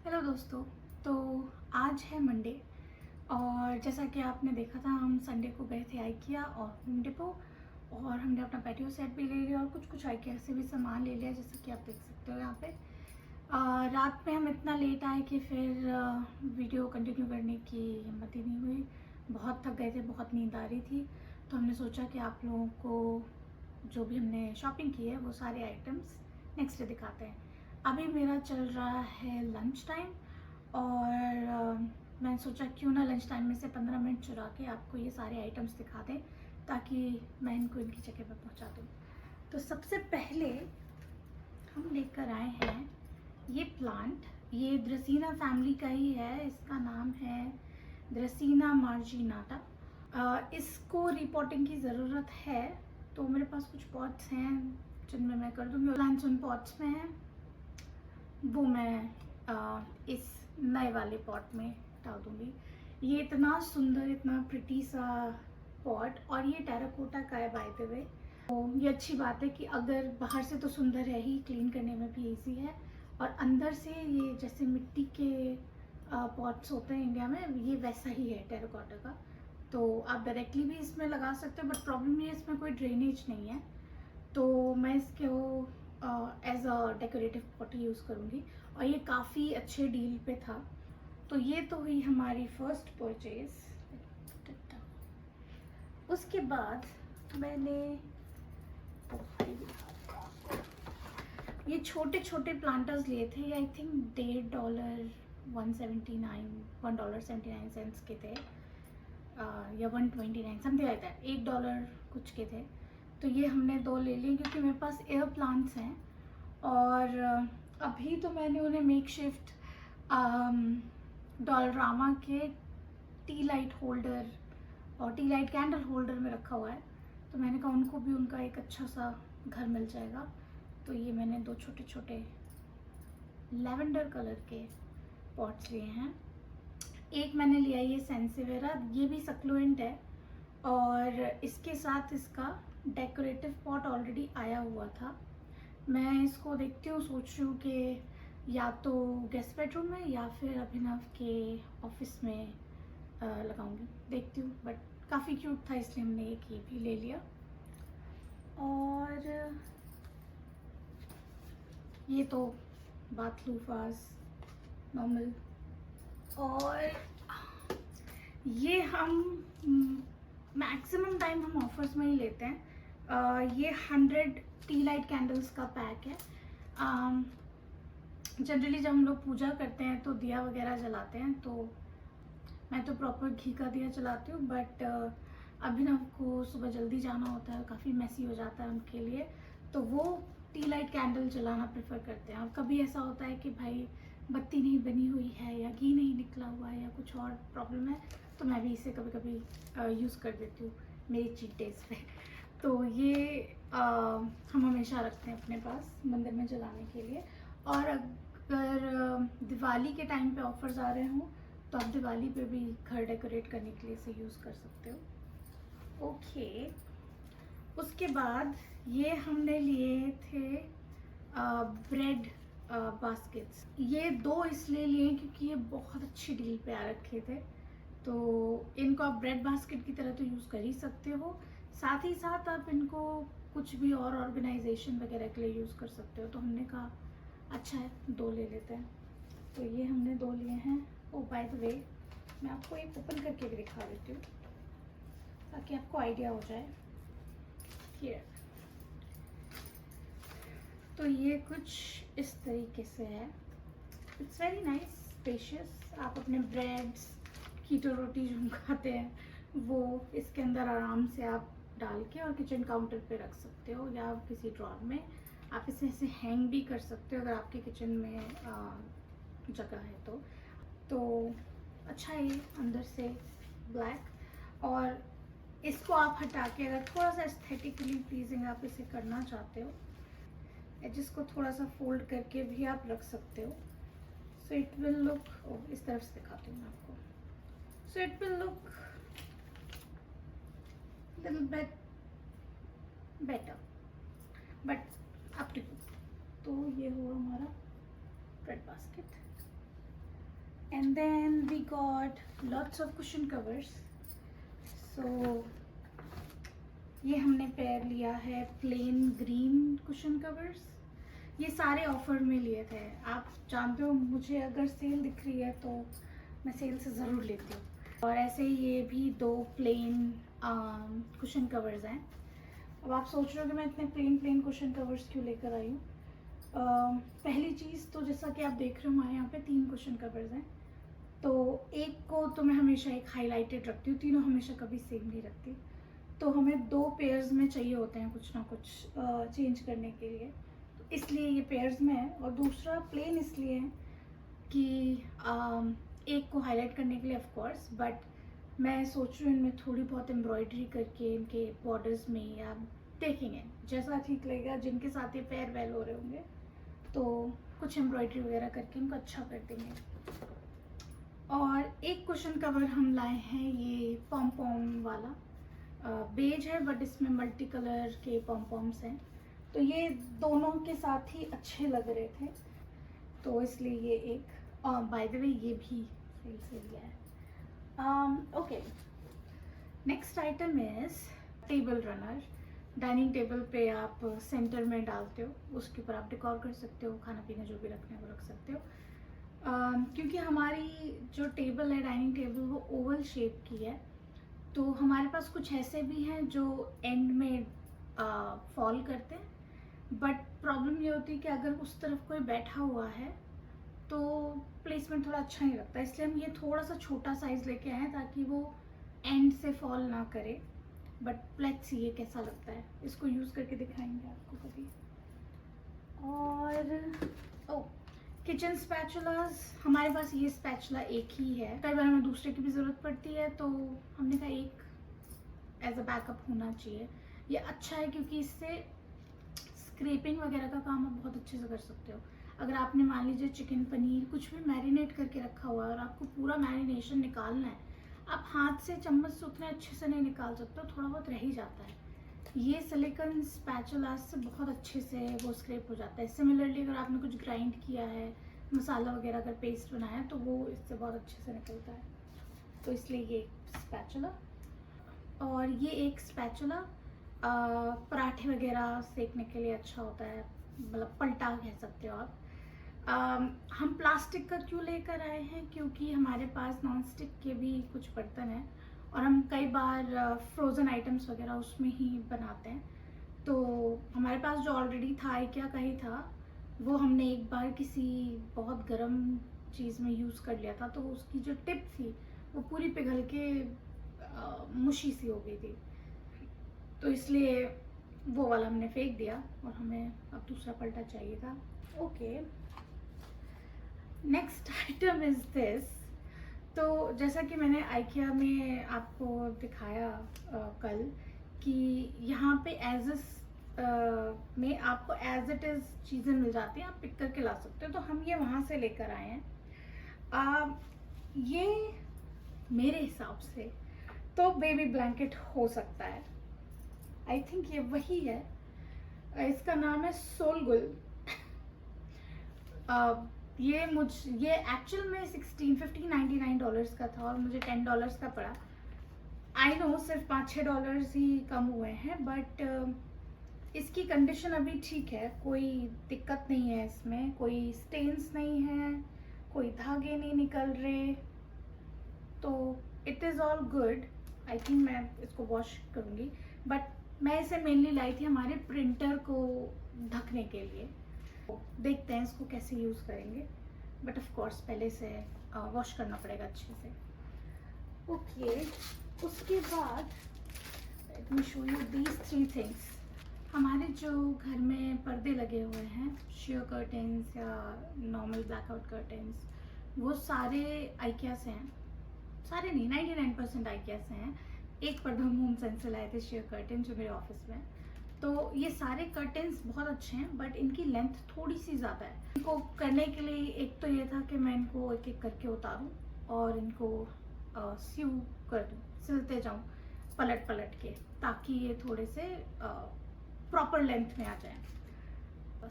Hello दोस्तों। तो आज है मंडे और जैसा कि आपने देखा था हम संडे को गए थे आइकिया और होम डिपो और हमने अपना पैटियो सेट भी ले लिया और कुछ आइकिया से भी सामान ले लिया जैसा कि आप देख सकते हो यहाँ पे। रात में हम इतना लेट आए कि फिर वीडियो कंटिन्यू करने की हिम्मत ही नहीं हुई। बहुत थक गए थे, बहुत नींद आ रही थी, तो हमने सोचा कि आप लोगों को जो भी हमने शॉपिंग की है वो सारे आइटम्स नेक्स्ट डे दिखाते हैं। अभी मेरा चल रहा है लंच टाइम और मैंने सोचा क्यों ना लंच टाइम में से 15 मिनट चुरा के आपको ये सारे आइटम्स दिखा दें ताकि मैं इनको इनकी जगह पर पहुंचा दूँ। तो सबसे पहले हम लेकर आए हैं ये प्लांट। ये ड्रेसीना फैमिली का ही है, इसका नाम है ड्रेसीना मार्जिनाटा। इसको रिपोर्टिंग की ज़रूरत है, तो मेरे पास कुछ पॉट्स हैं जिनमें मैं कर दूँगी। प्लांट्स उन पॉट्स में हैं, वो मैं इस नए वाले पॉट में डाल दूँगी। ये इतना सुंदर, इतना प्रिटी सा पॉट, और ये टेराकोटा का है बाय द वे। तो ये अच्छी बात है कि अगर बाहर से तो सुंदर है ही, क्लीन करने में भी इजी है, और अंदर से ये जैसे मिट्टी के पॉट्स होते हैं इंडिया में, ये वैसा ही है टेराकोटा का। तो आप डायरेक्टली भी इसमें लगा सकते हो, बट प्रॉब्लम ये है इसमें कोई ड्रेनेज नहीं है, तो मैं इसको as a decorative pot use करूँगी। और ये काफ़ी अच्छे डील पे था। तो ये तो हुई हमारी फर्स्ट परचेज। उसके बाद मैंने ये छोटे छोटे प्लांटर्स लिए थे, आई थिंक $1.79 $1.79 के थे, या 129 समथिंग लाइक दैट, $1 कुछ के थे। तो ये हमने 2 ले लिए क्योंकि मेरे पास एयर प्लांट्स हैं, और अभी तो मैंने उन्हें मेक शिफ्ट डॉलरामा के टी लाइट होल्डर और टी लाइट कैंडल होल्डर में रखा हुआ है। तो मैंने कहा उनको भी उनका एक अच्छा सा घर मिल जाएगा। तो ये मैंने 2 छोटे छोटे लैवेंडर कलर के पॉट्स लिए हैं। एक मैंने लिया ये सेंसिवेरा, ये भी सक्लेंट है, और इसके साथ इसका डेकोरेटिव पॉट ऑलरेडी आया हुआ था। मैं इसको देखती हूँ, सोच रही हूँ कि या तो गेस्ट बेडरूम में या फिर अभिनव के ऑफिस में लगाऊंगी, देखती हूँ। बट काफ़ी क्यूट था इसलिए हमने एक ये भी ले लिया। और ये तो बाथ लूफास नॉर्मल, और ये हम मैक्सिमम टाइम हम ऑफर्स में ही लेते हैं। ये 100 टी लाइट कैंडल्स का पैक है। जनरली जब हम लोग पूजा करते हैं तो दिया वगैरह जलाते हैं, तो मैं तो प्रॉपर घी का दिया जलाती हूँ, बट अभिनव को सुबह जल्दी जाना होता है, काफ़ी मैसी हो जाता है उनके लिए, तो वो टी लाइट कैंडल जलाना प्रेफर करते हैं। और कभी ऐसा होता है कि भाई बत्ती नहीं बनी हुई है या घी नहीं निकला हुआ है या कुछ और प्रॉब्लम है, तो मैं भी इसे कभी कभी यूज़ कर देती हूँ मेरी चीट डेज पे। तो ये हम हमेशा रखते हैं अपने पास मंदिर में जलाने के लिए। और अगर दिवाली के टाइम पे ऑफर्स आ रहे हों तो आप दिवाली पे भी घर डेकोरेट करने के लिए इसे यूज़ कर सकते हो। ओके, उसके बाद ये हमने लिए थे ब्रेड बास्केट्स। ये 2 इसलिए लिए क्योंकि ये बहुत अच्छी डील पे आ रखे थे, तो इनको आप ब्रेड बास्केट की तरह तो यूज़ कर ही सकते हो, साथ ही साथ आप इनको कुछ भी और ऑर्गेनाइजेशन वगैरह के लिए यूज़ कर सकते हो। तो हमने कहा अच्छा है 2 ले लेते हैं, तो ये हमने 2 लिए हैं। ओ बाय द वे, मैं आपको एक ओपन करके भी दिखा देती हूँ ताकि आपको आइडिया हो जाए। ये तो ये कुछ इस तरीके से है। It's very nice, spacious. आप अपने ब्रेड्स, कीटो रोटी जो खाते हैं वो इसके अंदर आराम से आप डाल के और किचन काउंटर पे रख सकते हो, या किसी ड्रॉर में आप इसे ऐसे हैंग भी कर सकते हो अगर आपके किचन में जगह है तो अच्छा है। अंदर से ब्लैक, और इसको आप हटा के अगर थोड़ा सा एस्थेटिकली प्लीजिंग आप इसे करना चाहते हो, जिसको थोड़ा सा फोल्ड करके भी आप रख सकते हो। सो इट विल लुक, इस तरफ से दिखाती हूँ मैं आपको। So it will look little bit better, but up to you. तो ये हुआ हमारा bread basket. and then we got lots of cushion covers. So ये हमने पेयर लिया है प्लेन ग्रीन कुशन कवर्स. ये सारे ऑफर में लिए थे. आप जानते हो मुझे अगर सेल दिख रही है तो मैं सेल से ज़रूर लेती हूँ. और ऐसे ये भी 2 प्लेन कुशन कवर्स हैं. अब आप सोच रहे हो कि मैं इतने प्लेन कुशन कवर्स क्यों लेकर आई हूँ. पहली चीज़ तो जैसा कि आप देख रहे हो हमारे यहाँ पे 3 कुशन कवर्स हैं. तो एक को तो मैं हमेशा एक हाईलाइटेड रखती हूँ, तीनों हमेशा कभी सेम नहीं रखती. तो हमें 2 पेयर्स में चाहिए होते हैं कुछ ना कुछ चेंज करने के लिए, तो इसलिए ये पेयर्स में है. और दूसरा प्लेन इसलिए है कि एक को हाईलाइट करने के लिए ऑफ कोर्स, बट मैं सोच रही हूँ इनमें थोड़ी बहुत एम्ब्रॉयडरी करके इनके बॉर्डर्स में, या देखेंगे जैसा ठीक लगेगा. जिनके साथ ये पेयर वेल हो रहे होंगे तो कुछ एम्ब्रॉयडरी वगैरह करके इनको अच्छा कर देंगे. और एक कुशन कवर हम लाए हैं ये पॉम पॉम वाला. बेज है बट इसमें मल्टी कलर के पॉम पॉम्स हैं. तो ये दोनों के साथ ही अच्छे लग रहे थे, तो इसलिए ये एक. बाय द वे ये भी सेल से लिया है. Okay, next item is table runner. Dining table पे आप सेंटर में डालते हो, उसके ऊपर आप डेकोर कर सकते हो, खाना पीना जो भी रखना है वो रख सकते हो. क्योंकि हमारी जो टेबल है डाइनिंग टेबल वो ओवल शेप की है, तो हमारे पास कुछ ऐसे भी हैं जो एंड में फॉल करते हैं. बट प्रॉब्लम ये होती है कि अगर उस तरफ कोई बैठा हुआ है तो प्लेसमेंट थोड़ा अच्छा नहीं लगता. इसलिए हम ये थोड़ा सा छोटा साइज़ लेके आए हैं ताकि वो एंड से फॉल ना करे. बट लेट्स सी ये कैसा लगता है, इसको यूज़ करके दिखाएंगे आपको कभी. और किचन स्पैचुलास, हमारे पास ये स्पैचुला एक ही है. कई बार हमें दूसरे की भी ज़रूरत पड़ती है, तो हमने कहा एक एज अ बैकअप होना चाहिए. ये अच्छा है क्योंकि इससे स्क्रैपिंग वगैरह का काम आप बहुत अच्छे से कर सकते हो. अगर आपने मान लीजिए चिकन पनीर कुछ भी मैरिनेट करके रखा हुआ है और आपको पूरा मैरिनेशन निकालना है, आप हाथ से चम्मच से उतने अच्छे से नहीं निकाल सकते हो, थोड़ा बहुत रह ही जाता है. ये सिलिकॉन स्पैचुला से बहुत अच्छे से वो स्क्रैप हो जाता है. सिमिलरली अगर आपने कुछ ग्राइंड किया है, मसाला वगैरह अगर पेस्ट बनाया है, तो वो इससे बहुत अच्छे से निकलता है. तो इसलिए ये स्पैचुला. और ये एक स्पैचुला पराठे वगैरह सेकने के लिए अच्छा होता है, मतलब पलटा कह सकते हो आप. हम प्लास्टिक का क्यों लेकर आए हैं, क्योंकि हमारे पास नॉन स्टिक के भी कुछ बर्तन हैं और हम कई बार फ्रोज़न आइटम्स वगैरह उसमें ही बनाते हैं. तो हमारे पास जो ऑलरेडी था IKEA का ही था, वो हमने एक बार किसी बहुत गर्म चीज़ में यूज़ कर लिया था, तो उसकी जो टिप थी वो पूरी पिघल के मुशी सी हो गई थी. तो इसलिए वो वाला हमने फेंक दिया और हमें अब दूसरा पलटा चाहिए था. Okay, next item is this. तो जैसा कि मैंने IKEA में आपको दिखाया कल कि यहाँ पे एज में आपको एज इट इज़ चीज़ें मिल जाती हैं, आप पिक करके ला सकते हो. तो हम ये वहाँ से लेकर आए हैं. ये मेरे हिसाब से तो बेबी ब्लैंकेट हो सकता है. आई थिंक ये वही है. इसका नाम है सोलगुल. ये एक्चुअल में $15.99 का था और मुझे $10 का पड़ा. आई नो सिर्फ $5-6 ही कम हुए हैं, बट इसकी कंडीशन अभी ठीक है, कोई दिक्कत नहीं है इसमें, कोई स्टेन्स नहीं है, कोई धागे नहीं निकल रहे, तो it is all good. I think मैं इसको वॉश करूँगी, बट मैं इसे मेनली लाई थी हमारे प्रिंटर को ढकने के लिए. देखते हैं इसको कैसे यूज़ करेंगे, बट ऑफ कोर्स पहले से वॉश करना पड़ेगा अच्छे से. ओके, उसके बाद let me show you these 3 things. हमारे जो घर में पर्दे लगे हुए हैं, शेयर कर्टेंस या नॉर्मल ब्लैकआउट कर्टेंस, वो सारे IKEA से हैं. सारे नहीं, 99% IKEA से हैं. एक पर्दा होम सेंस से लाए थे शेयर कर्टेन जो मेरे ऑफिस में. तो ये सारे कर्टेंस बहुत अच्छे हैं, बट इनकी लेंथ थोड़ी सी ज़्यादा है. इनको करने के लिए एक तो ये था कि मैं इनको एक एक करके उतारूं और इनको स्यू कर दूं, सिलते जाऊं पलट पलट के, ताकि ये थोड़े से प्रॉपर लेंथ में आ जाए.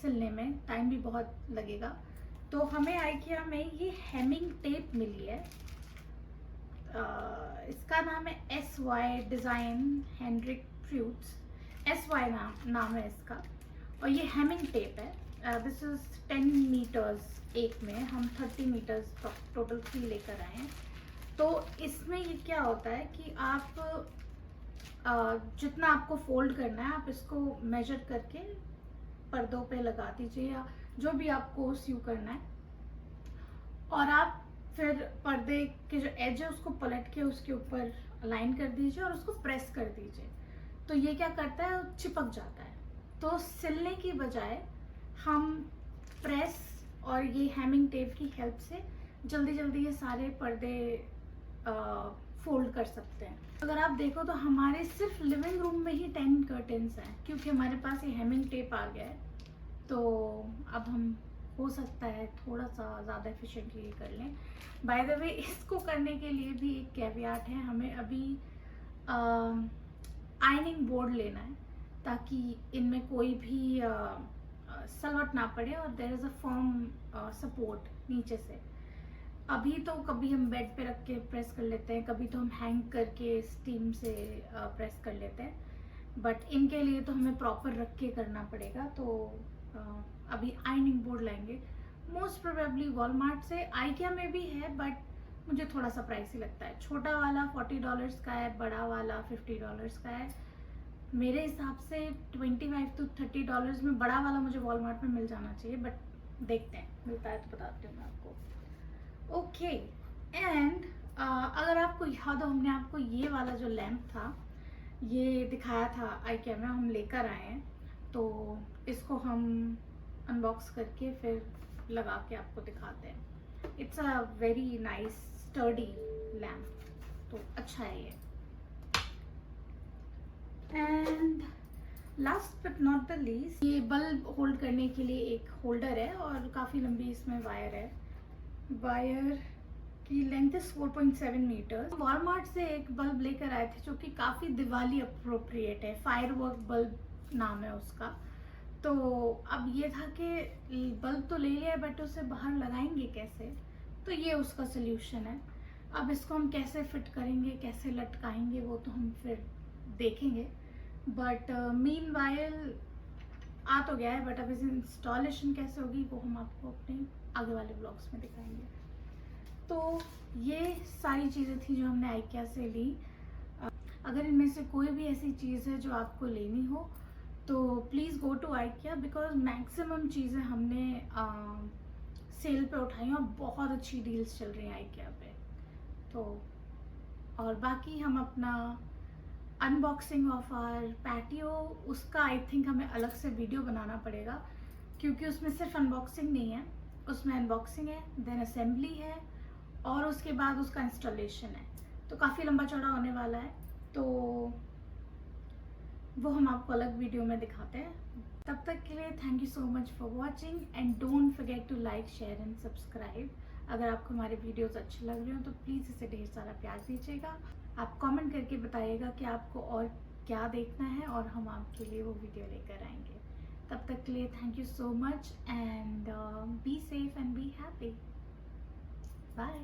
सिलने में टाइम भी बहुत लगेगा, तो हमें आइकिया में ये हेमिंग टेप मिली है। इसका नाम है SY design Henrik fruits, SY नाम है इसका। और ये हेमिंग टेप है। दिस इज़ 10 मीटर्स एक में, हम 30 मीटर्स टोटल 3 लेकर आए हैं। तो इसमें ये क्या होता है कि आप जितना आपको फोल्ड करना है आप इसको मेजर करके पर्दों पे लगा दीजिए या जो भी आपको स्यू करना है, और आप फिर पर्दे के जो एज है उसको पलट के उसके ऊपर अलाइन कर दीजिए और उसको प्रेस कर दीजिए। तो ये क्या करता है, चिपक जाता है। तो सिलने की बजाय हम प्रेस और ये हेमिंग टेप की हेल्प से जल्दी जल्दी ये सारे पर्दे फोल्ड कर सकते हैं। अगर आप देखो तो हमारे सिर्फ लिविंग रूम में ही 10 कर्टेन्स हैं, क्योंकि हमारे पास ये हेमिंग टेप आ गया है। तो अब हम हो सकता है थोड़ा सा ज़्यादा एफिशिएंटली कर लें। बाय द वे इसको करने के लिए भी एक कैवियाट है, हमें अभी आयनिंग बोर्ड लेना है ताकि इनमें कोई भी सलवट ना पड़े और there is a firm support नीचे से। अभी तो कभी हम बेड पे रख के प्रेस कर लेते हैं, कभी तो हम हैंग करके स्टीम से प्रेस कर लेते हैं, बट इनके लिए तो हमें प्रॉपर रख के करना पड़ेगा। तो अभी आयनिंग बोर्ड लाएंगे, मोस्ट प्रोबेबली वॉलमार्ट से। आइकिया में भी है बट मुझे थोड़ा सा प्राइसी लगता है। छोटा वाला $40 का है, बड़ा वाला $50 का है। मेरे हिसाब से $25 to $30 में बड़ा वाला मुझे वॉलमार्ट में मिल जाना चाहिए, बट देखते हैं, मिलता है तो बताती हूँ मैं आपको। ओके एंड अगर आपको याद हो, हमने आपको ये वाला जो लैम्प था ये दिखाया था आइकिया में, हम लेकर आए हैं। तो इसको हम अनबॉक्स करके फिर लगा के आपको दिखाते हैं। It's a very nice sturdy lamp, तो अच्छा है ये। And last but not the least, ये बल्ब होल्ड करने के लिए एक होल्डर है और काफ़ी लंबी इसमें वायर है। वायर की लेंथ है 4.7 मीटर। वॉलमार्ट से एक बल्ब लेकर आए थे जो कि काफ़ी दिवाली अप्रोप्रिएट है, फायरवर्क बल्ब नाम है उसका। तो अब ये था कि बल्ब तो ले लिया बट उसे बाहर लगाएंगे कैसे, तो ये उसका सोल्यूशन है। अब इसको हम कैसे फिट करेंगे, कैसे लटकाएंगे, वो तो हम फिर देखेंगे। बट मीनवाइल आ तो गया है, बट अब इस इंस्टॉलेशन कैसे होगी वो हम आपको अपने आगे वाले ब्लॉग्स में दिखाएंगे। तो ये सारी चीज़ें थी जो हमने आइकिया से ली। अगर इनमें से कोई भी ऐसी चीज़ है जो आपको लेनी हो तो please go to IKEA, because maximum चीज़ें हमने सेल पे उठाई और बहुत अच्छी डील्स चल रही हैं आइकिया पे। तो और बाकी हम अपना अनबॉक्सिंग ऑफ आवर पैटियो, उसका आई थिंक हमें अलग से वीडियो बनाना पड़ेगा, क्योंकि उसमें सिर्फ अनबॉक्सिंग नहीं है, उसमें अनबॉक्सिंग है, देन असेंबली है और उसके बाद उसका इंस्टॉलेशन है। तो काफ़ी लंबा चौड़ा होने वाला है, तो वो हम आपको अलग वीडियो में दिखाते हैं। तब तक के लिए thank you so much for watching and don't forget to like, share and subscribe. अगर आपको हमारे वीडियोस अच्छे लग रहे हो तो प्लीज़ इसे ढेर सारा प्यार दीजिएगा। आप कमेंट करके बताइएगा कि आपको और क्या देखना है और हम आपके लिए वो वीडियो लेकर आएंगे। तब तक के लिए thank you so much and be safe and be happy. Bye.